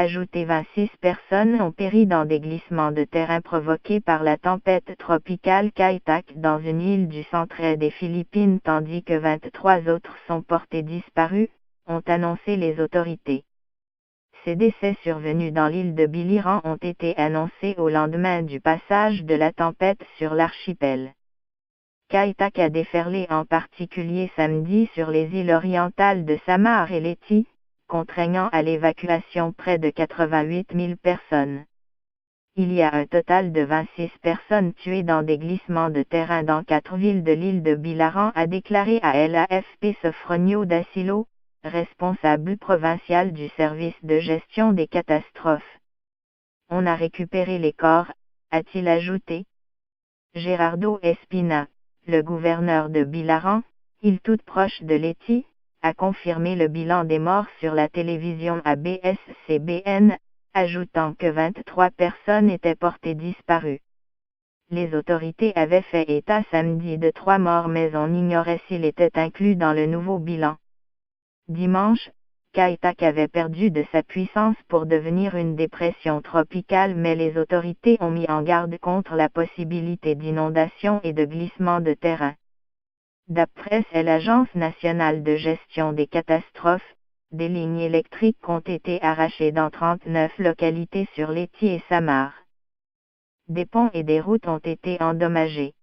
Ajoutez 26 personnes ont péri dans des glissements de terrain provoqués par la tempête tropicale Kai-Tak dans une île du centre des Philippines tandis que 23 autres sont portés disparus, ont annoncé les autorités. Ces décès survenus dans l'île de Biliran ont été annoncés au lendemain du passage de la tempête sur l'archipel. Kai-Tak a déferlé en particulier samedi sur les îles orientales de Samar et Leyte, contraignant à l'évacuation près de 88 000 personnes. Il y a un total de 26 personnes tuées dans des glissements de terrain dans 4 villes de l'île de Biliran, a déclaré à l'AFP Sofronio da Silo, responsable provincial du service de gestion des catastrophes. On a récupéré les corps, a-t-il ajouté. Gerardo Espina, le gouverneur de Biliran, île toute proche de Leyte, a confirmé le bilan des morts sur la télévision ABS-CBN, ajoutant que 23 personnes étaient portées disparues. Les autorités avaient fait état samedi de 3 morts mais on ignorait s'ils étaient inclus dans le nouveau bilan. Dimanche, Kai-Tak avait perdu de sa puissance pour devenir une dépression tropicale mais les autorités ont mis en garde contre la possibilité d'inondations et de glissements de terrain. D'après l'Agence nationale de gestion des catastrophes, des lignes électriques ont été arrachées dans 39 localités sur Leyte et Samar. Des ponts et des routes ont été endommagés.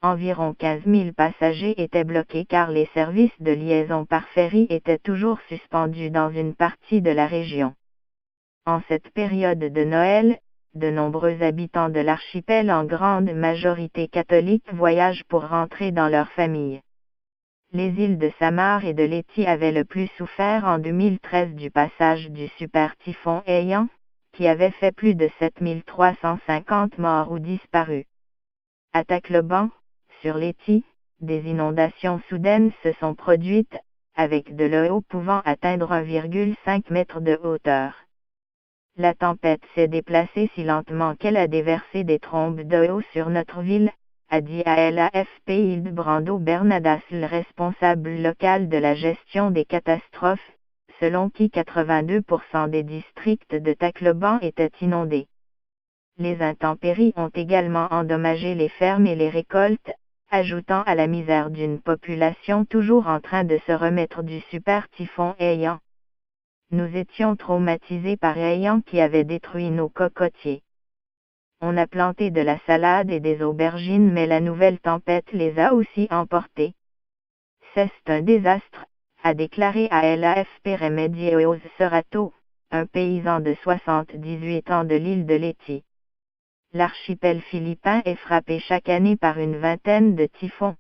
Environ 15 000 passagers étaient bloqués car les services de liaison par ferry étaient toujours suspendus dans une partie de la région. En cette période de Noël, de nombreux habitants de l'archipel en grande majorité catholiques voyagent pour rentrer dans leur famille. Les îles de Samar et de Leyte avaient le plus souffert en 2013 du passage du super typhon Haiyan, qui avait fait plus de 7 350 morts ou disparus. À Tacloban, sur Leyte, des inondations soudaines se sont produites, avec de l'eau pouvant atteindre 1,5 mètre de hauteur. La tempête s'est déplacée si lentement qu'elle a déversé des trombes d'eau sur notre ville, a dit à l'AFP Hildebrando Bernadas, le responsable local de la gestion des catastrophes, selon qui 82% des districts de Tacloban étaient inondés. Les intempéries ont également endommagé les fermes et les récoltes, ajoutant à la misère d'une population toujours en train de se remettre du super typhon Haiyan. Nous étions traumatisés par Haiyan qui avait détruit nos cocotiers. On a planté de la salade et des aubergines mais la nouvelle tempête les a aussi emportés. C'est un désastre, a déclaré à l'AFP Remedios Serrato, un paysan de 78 ans de l'île de Leyte. L'archipel philippin est frappé chaque année par une vingtaine de typhons.